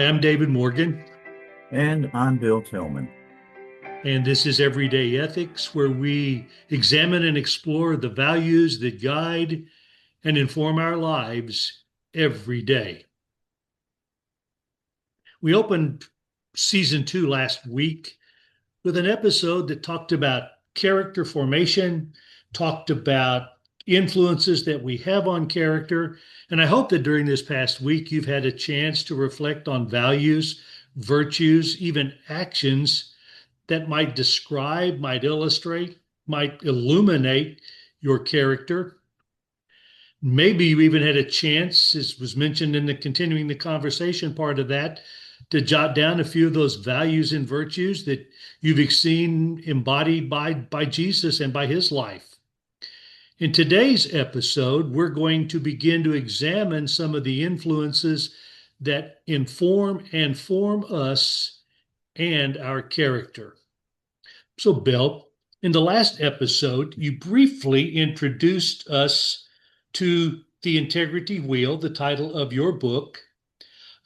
Hi, I'm David Morgan, And I'm Bill Tillman. and this is Everyday Ethics, where we examine and explore the values that guide and inform our lives every day. We opened season 2 last week with an episode that talked about character formation, talked about influences that we have on character. And I hope that during this past week, you've had a chance to reflect on values, virtues, even actions that might describe, might illustrate, might illuminate your character. Maybe you even had a chance, as was mentioned in the continuing the conversation part of that, to jot down a few of those values and virtues that you've seen embodied by Jesus and by his life. In today's episode, we're going to begin to examine some of the influences that inform and form us and our character. So, Bill, in the last episode, you briefly introduced us to the Integrity Wheel, the title of your book.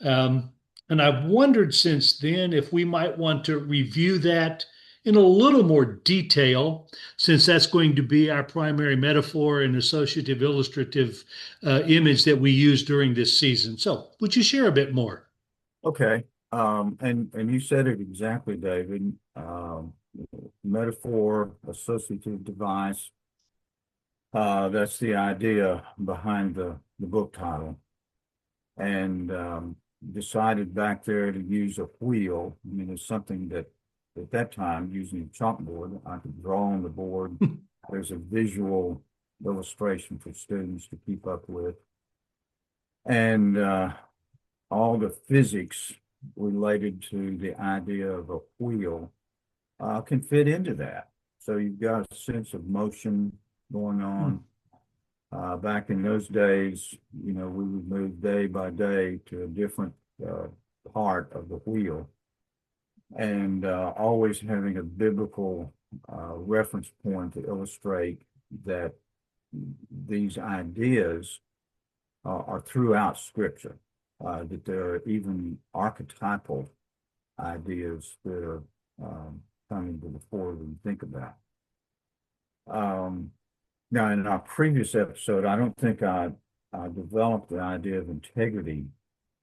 Um, and I've wondered since then if we might want to review that in a little more detail, since that's going to be our primary metaphor and associative illustrative image that we use during this season. So, would you share a bit more? Okay. And you said it exactly, David. Metaphor, associative device. That's the idea behind the book title. And decided back there to use a wheel. I mean, it's something that at that time, using a chalkboard, I could draw on the board. There's a visual illustration for students to keep up with. And all the physics related to the idea of a wheel can fit into that. So you've got a sense of motion going on. Back in those days, we would move day by day to a different uh, part of the wheel, and always having a biblical reference point to illustrate that these ideas are throughout Scripture, that there are even archetypal ideas that are coming to the fore when you think about. Um, Now, in our previous episode, I don't think I developed the idea of integrity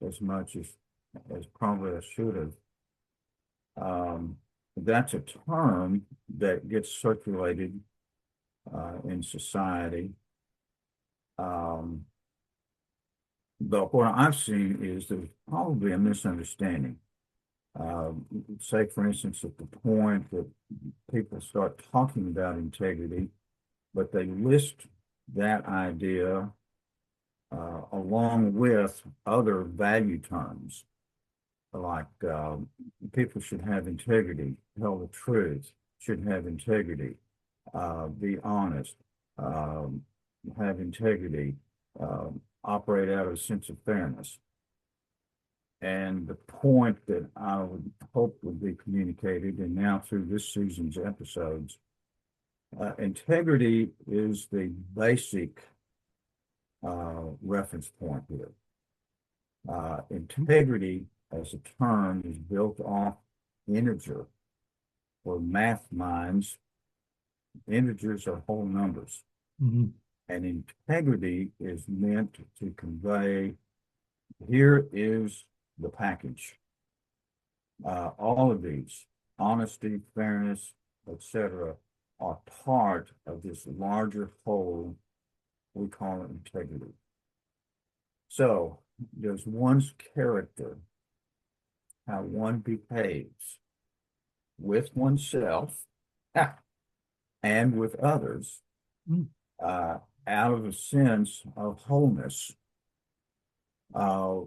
as much as probably I should have. That's a term that gets circulated in society. Um, but what I've seen is there's probably a misunderstanding. Uh, Say, for instance, at the point that people start talking about integrity, but they list that idea along with other value terms, like people should have integrity, tell the truth, should have integrity, be honest, um, have integrity, operate out of a sense of fairness. And the point that I would hope would be communicated, and now through this season's episodes, integrity is the basic reference point here. Integrity as a term is built off integer. For math minds, integers are whole numbers. Mhm. And integrity is meant to convey here is the package. All of these, honesty, fairness, etc., are part of this larger whole we call it integrity. So there's one's character, how one behaves with oneself and with others, Mm. uh, out of a sense of wholeness. Uh,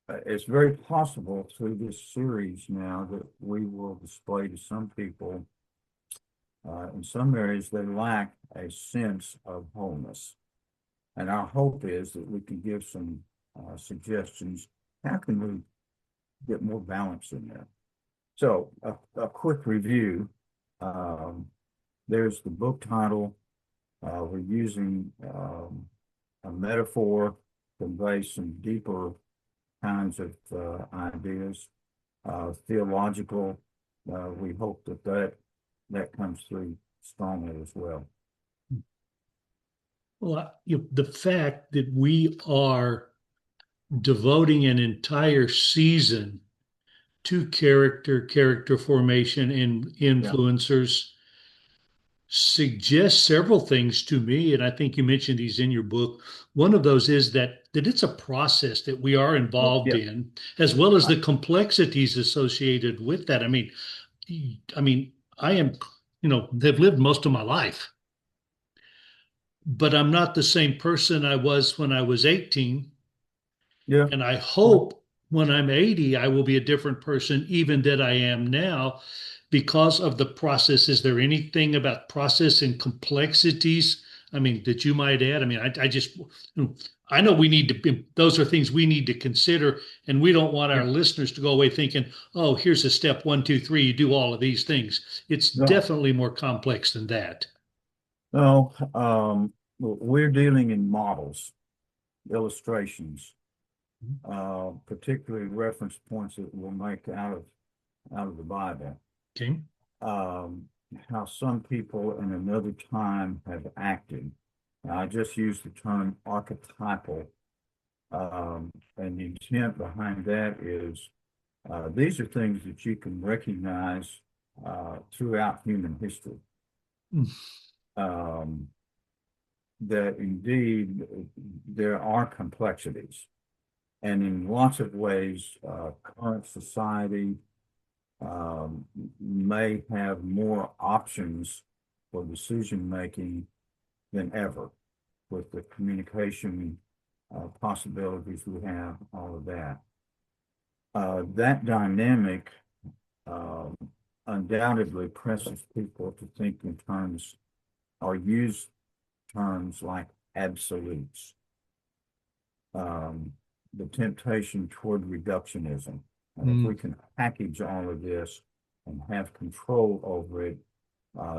it's very possible through this series now that we will display to some people, in some areas, they lack a sense of wholeness. And our hope is that we can give some suggestions. How can we get more balance in there? So, a quick review. Um, there's the book title. We're using a metaphor to convey some deeper kinds of ideas. Theological, we hope that comes through strongly as well. Well, the fact that we are devoting an entire season to character formation, and Yeah. influencers suggests several things to me, and I think you mentioned these in your book. One of those is that it's a process that we are Oh, involved yeah. in, as well as Right. the complexities associated with that. I mean, I am, have lived most of my life, but I'm not the same person I was when I was 18. Yeah. And I Yeah. hope when I'm 80, I will be a different person even than I am now because of the process. Is there anything about process and complexities, that you might add? I just, I know we need to, those are things we need to consider. And we don't want our Yeah. listeners to go away thinking, oh, here's a step one, two, three, you do all of these things. It's No. definitely more complex than that. No. We're dealing in models, illustrations, particularly reference points that we'll make out of the Bible. Okay. Um, how some people in another time have acted. Now, I just use the term archetypal, and the intent behind that is these are things that you can recognize throughout human history. Mm. Um, that indeed there are complexities, and in lots of ways, current society may have more options for decision making than ever with the communication possibilities we have, all of that. That dynamic uh, undoubtedly presses people to think in terms or use terms like absolutes. Um, the temptation toward reductionism. And if we Mm. can package all of this and have control over it,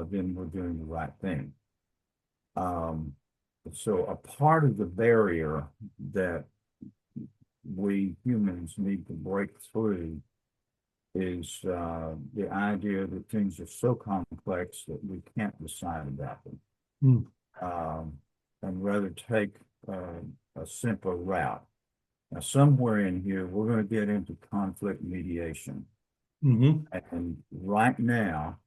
then we're doing the right thing. Um, so a part of the barrier that we humans need to break through is the idea that things are so complex that we can't decide about them, Mm. um, and rather take a simpler route. Now, somewhere in here, we're going to get into conflict mediation. Hmm. And right now,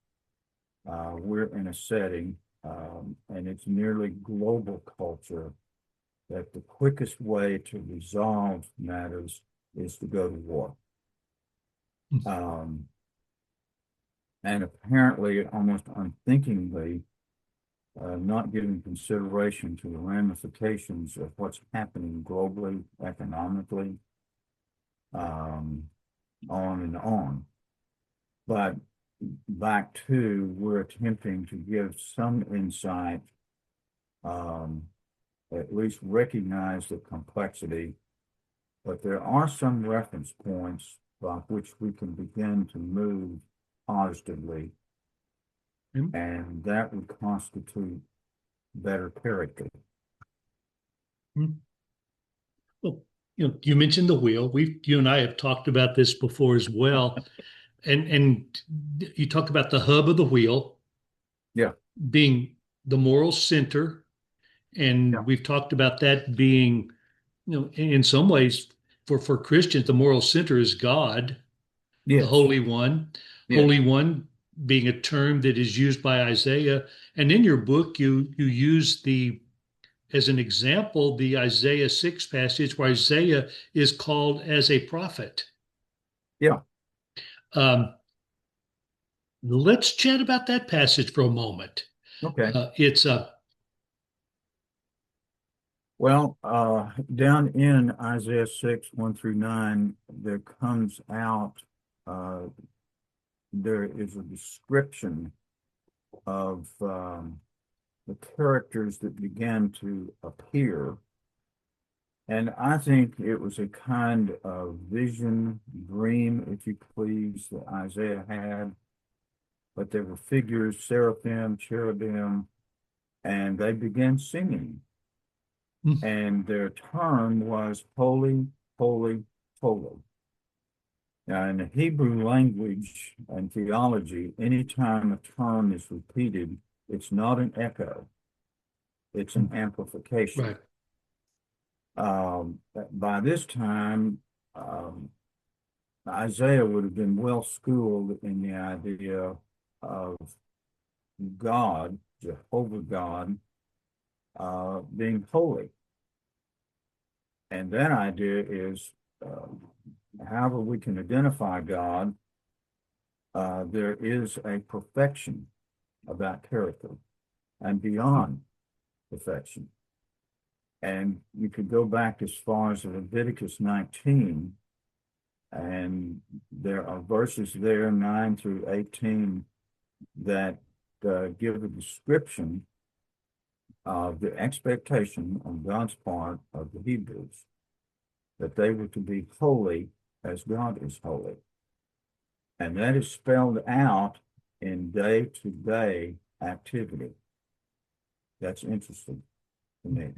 we're in a setting, and it's nearly global culture, that the quickest way to resolve matters is to go to war. Um, and apparently, almost unthinkingly, not giving consideration to the ramifications of what's happening globally, economically, um, on and on. But back to, we're attempting to give some insight, um, at least recognize the complexity, but there are some reference points by which we can begin to move positively, and that would constitute better character. Mm. Well, you mentioned the wheel. You and I have talked about this before as well, and you talk about the hub of the wheel Yeah, being the moral center, yeah, and we've talked about that being, in some ways, for Christians, the moral center is God, the yes, Holy One, yes, Holy One being a term that is used by Isaiah, and in your book you use the as an example, the Isaiah 6 passage where Isaiah is called as a prophet. yeah. Um, let's chat about that passage for a moment. Okay. It's a Well, down in Isaiah 6, 1 through 9, there comes out, uh, there is a description of the characters that began to appear. And I think it was a kind of vision, dream, if you please, that Isaiah had. But there were figures, seraphim, cherubim, and they began singing. And their term was holy, holy, holy. Now, in the Hebrew language and theology, anytime a term is repeated, it's not an echo, it's an amplification. Right. By this time, Isaiah would have been well schooled in the idea of God, Jehovah God, being holy. And that idea is however we can identify God, there is a perfection about character and beyond perfection. And you could go back as far as Leviticus 19, and there are verses there, 9 through 18, that give a description of the expectation on God's part of the Hebrews, that they were to be holy as God is holy. And that is spelled out in day-to-day activity. That's interesting to me.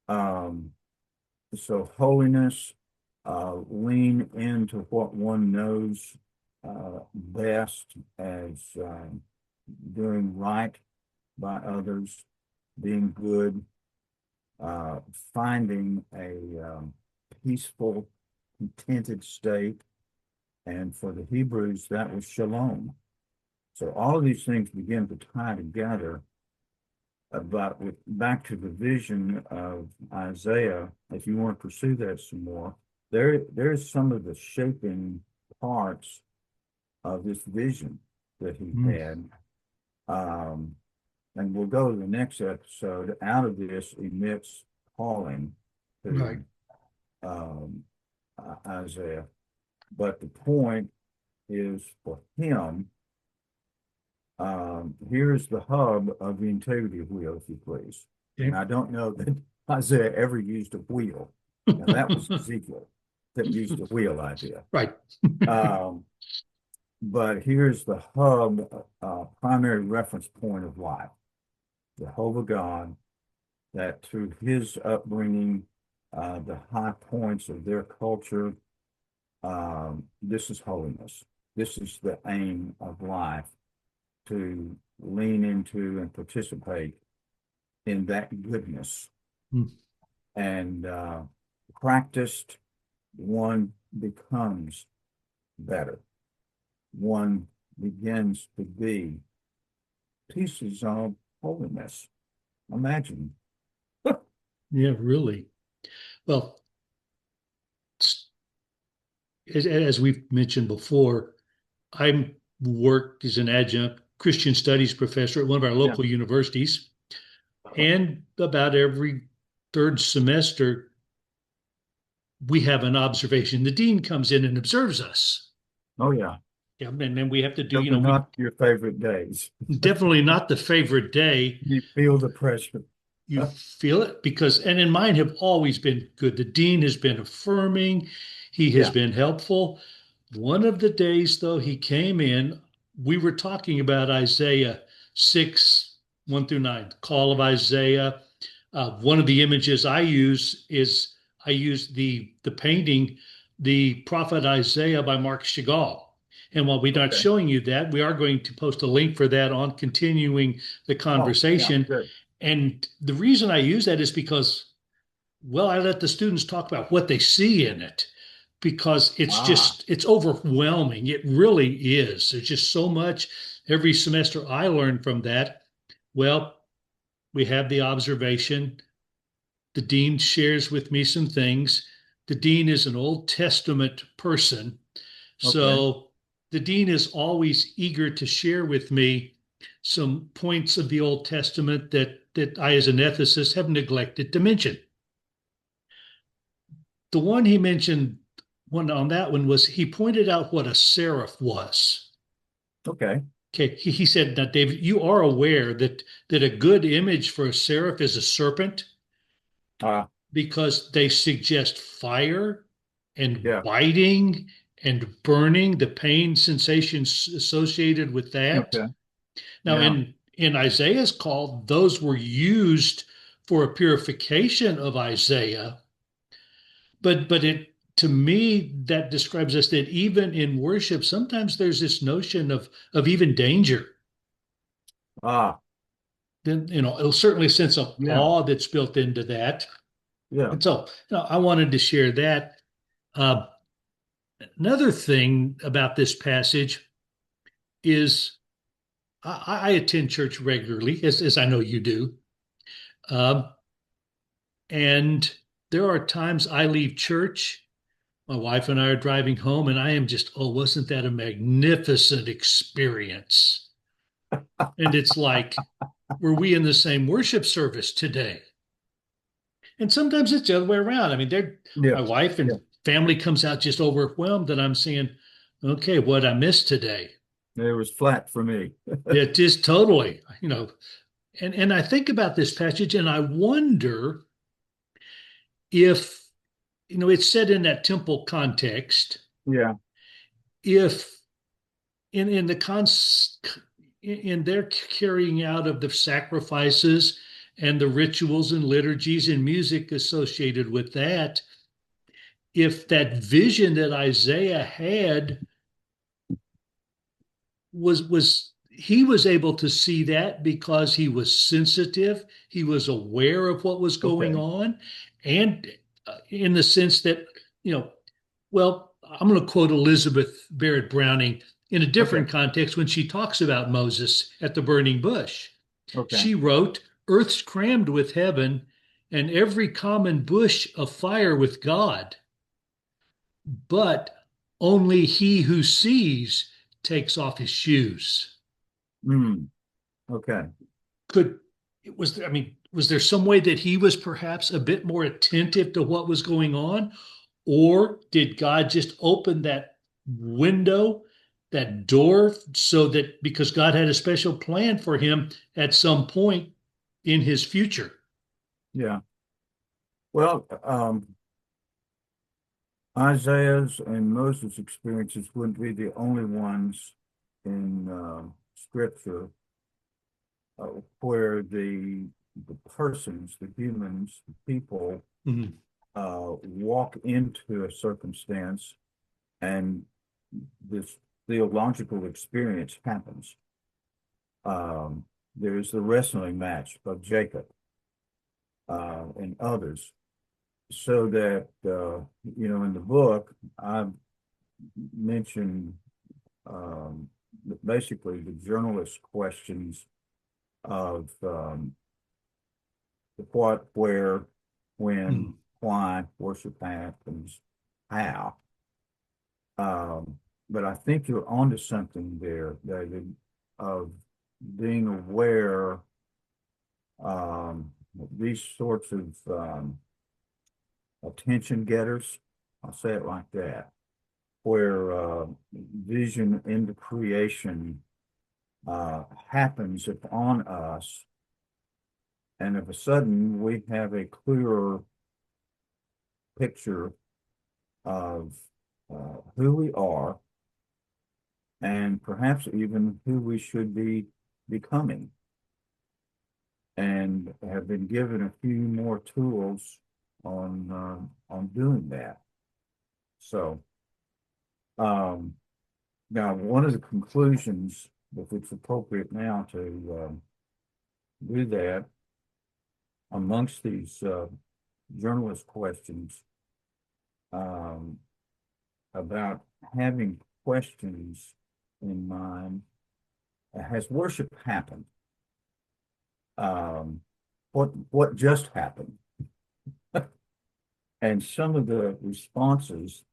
So holiness, lean into what one knows best as doing right by others, being good, finding a peaceful, contented state. And for the Hebrews, that was shalom. So all of these things begin to tie together. But back to the vision of Isaiah, if you want to pursue that some more, there's some of the shaping parts of this vision that he had. And we'll go to the next episode. Out of this emits calling to Right. Isaiah. But the point is for him, here's the hub of the integrity wheel, if you please. Okay. And I don't know that Isaiah ever used a wheel. Now, that was Ezekiel that used the wheel idea. Right. But here's the hub, primary reference point of life. Jehovah God, that through his upbringing, the high points of their culture, this is holiness. This is the aim of life, to lean into and participate in that goodness. And practiced, one becomes better. One begins to be pieces of holiness. Imagine. Yeah, really. Well, as we've mentioned before, I worked as an adjunct Christian studies professor at one of our local universities. And about every third semester, we have an observation. The dean comes in and observes us. Oh, yeah. Yeah, and then we have to do, Those are not your favorite days. Definitely not the favorite day. You feel the pressure. You feel it because, and in mine have always been good. The dean has been affirming. He has been helpful. One of the days, though, he came in, we were talking about Isaiah 6, 1 through 9, the call of Isaiah. One of the images I use is the painting, The Prophet Isaiah by Marc Chagall. And while we're not showing you that, we are going to post a link for that on continuing the conversation. And the reason I use that is because, well, I let the students talk about what they see in it, because it's overwhelming. It really is. There's just so much. Every semester I learn from that. Well, we have the observation. The dean shares with me some things. The dean is an Old Testament person. So the dean is always eager to share with me some points of the Old Testament that I, as an ethicist, have neglected to mention. The one he mentioned on that one was he pointed out what a seraph was. Okay. He said, now, David, you are aware that a good image for a seraph is a serpent because they suggest fire and biting and burning, the pain sensations associated with that. Now, in Isaiah's call, those were used for a purification of Isaiah, but to me, that describes us that even in worship, sometimes there's this notion of even danger. Ah, Then, certainly a sense of yeah, awe that's built into that. yeah, And so, I wanted to share that. Uh, Another thing about this passage is I attend church regularly, as I know you do. Um, and there are times I leave church, my wife and I are driving home, and I am just, oh, wasn't that a magnificent experience? And it's like, were we in the same worship service today? And sometimes it's the other way around. I mean, yeah, my wife yeah. and family comes out just overwhelmed, and I'm saying, okay, what I missed today. It was flat for me. It is totally, and I think about this passage and I wonder if, it's said in that temple context, Yeah, if in the in their carrying out of the sacrifices and the rituals and liturgies and music associated with that, if that vision that Isaiah had was he was able to see that because he was sensitive, he was aware of what was going okay, on, and in the sense that, you know, well, I'm going to quote Elizabeth Barrett Browning in a okay, different context when she talks about Moses at the burning bush. okay. She wrote, "Earth's crammed with heaven, and every common bush afire with God, but only he who sees takes off his shoes." Hmm, okay. Could was there some way that he was perhaps a bit more attentive to what was going on, or did God just open that window, that door, so that because God had a special plan for him at some point in his future? Yeah. Well, Isaiah's and Moses' experiences wouldn't be the only ones in Scripture where the persons, the humans, the people Mhm. walk into a circumstance and this theological experience happens. Um, there's the wrestling match of Jacob and others, so that in the book I've mentioned um, basically the journalist questions of the what, where, when, Mhm. why worship happens, how. But I think you're onto something there, David, of being aware these sorts of attention getters. I'll say it like that, where vision into creation happens upon us, and of a sudden we have a clearer picture of who we are and perhaps even who we should be becoming, and have been given a few more tools on doing that. So now one of the conclusions, if it's appropriate now to do that, amongst these journalist questions um, about having questions in mind, has worship happened? What just happened? And some of the responses,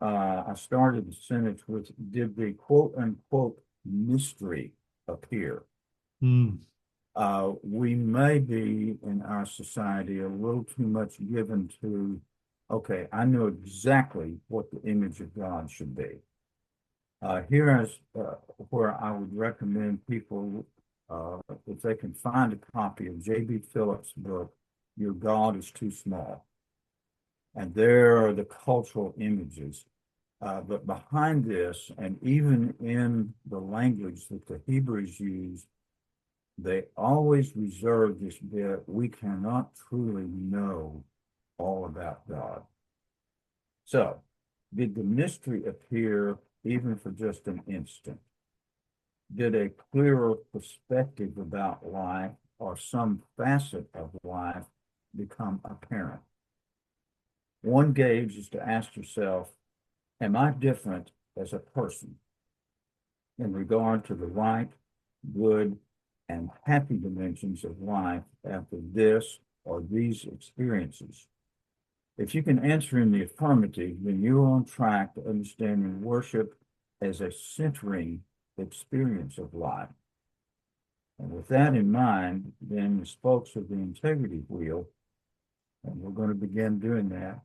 I started the sentence with, did the quote unquote mystery appear? Mm. We may be in our society a little too much given to, okay, I know exactly what the image of God should be. Here is where I would recommend people, if they can find a copy of J.B. Phillips' book, Your God is Too Small. And there are the cultural images. But behind this, and even in the language that the Hebrews use, they always reserve this bit, we cannot truly know all about God. So, did the mystery appear even for just an instant? Did a clearer perspective about life or some facet of life become apparent? One gauge is to ask yourself, am I different as a person in regard to the right, good, and happy dimensions of life after this or these experiences? If you can answer in the affirmative, then you're on track to understanding worship as a centering experience of life. And with that in mind, then the spokes of the integrity wheel, and we're going to begin doing that,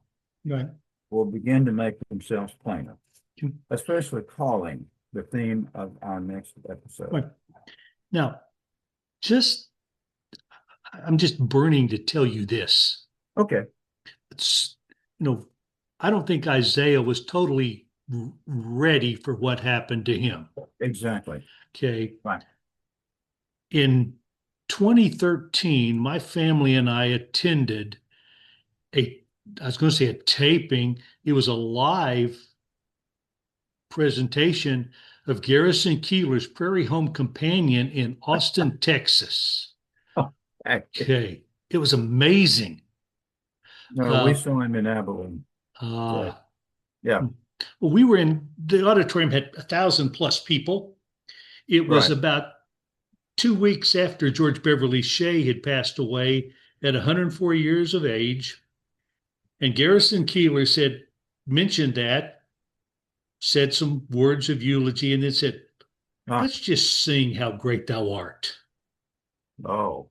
Right. will begin to make themselves plainer, Okay. especially calling the theme of our next episode. Right. Now, I'm just burning to tell you this. Okay. It's, I don't think Isaiah was totally ready for what happened to him. Exactly. Okay. Right. In 2013, my family and I attended I was going to say a taping. It was a live presentation of Garrison Keillor's Prairie Home Companion in Austin, Texas. Okay. It was amazing. No, we saw him in Abilene. Yeah. Well, we were in the auditorium, had 1,000+ people. It was Right. about 2 weeks after George Beverly Shea had passed away at 104 years of age. And Garrison Keillor mentioned that, said some words of eulogy, and then said, let's just sing How Great Thou Art. Oh.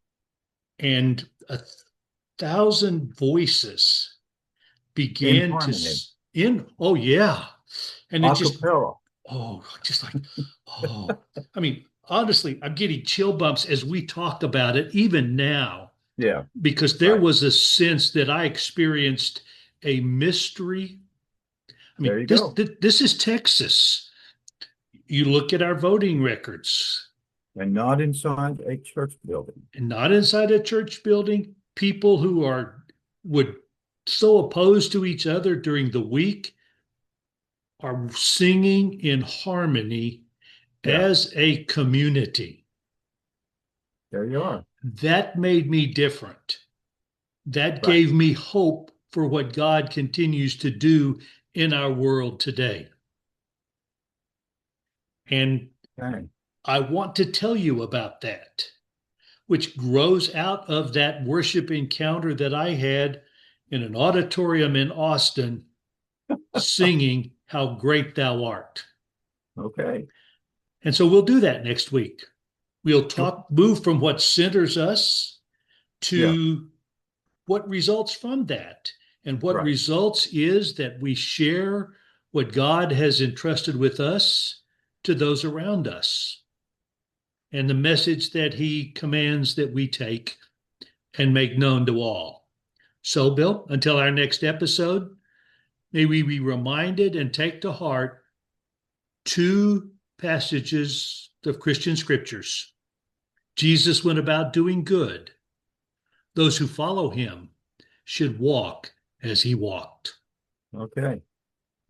And 1,000 voices began oh yeah. And it just, I mean, honestly, I'm getting chill bumps as we talk about it, even now. Yeah. Because there was a sense that I experienced a mystery. I mean, this is Texas. You look at our voting records. And not inside a church building. And not inside a church building. People who would so opposed to each other during the week are singing in harmony as a community. There you are. That made me different. That gave me hope for what God continues to do in our world today. And I want to tell you about that, which grows out of that worship encounter that I had in an auditorium in Austin, singing How Great Thou Art. Okay. And so we'll do that next week. We'll move from what centers us to what results from that. And what results is that we share what God has entrusted with us to those around us, and the message that He commands that we take and make known to all. So, Bill, until our next episode, may we be reminded and take to heart 2 passages of Christian scriptures. Jesus went about doing good. Those who follow Him should walk as He walked. Okay.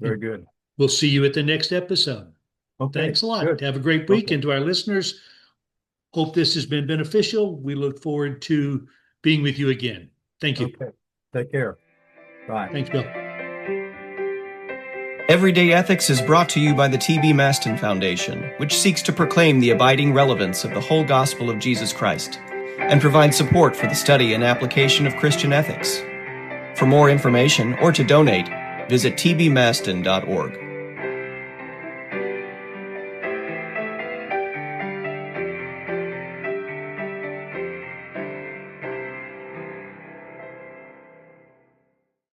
Very good. We'll see you at the next episode. Okay. Thanks a lot. Good. Have a great week. And to our listeners, hope this has been beneficial. We look forward to being with you again. Thank you. Okay. Take care. Bye. Thanks, Bill. Everyday Ethics is brought to you by the T.B. Maston Foundation, which seeks to proclaim the abiding relevance of the whole gospel of Jesus Christ and provide support for the study and application of Christian ethics. For more information or to donate, visit tbmaston.org.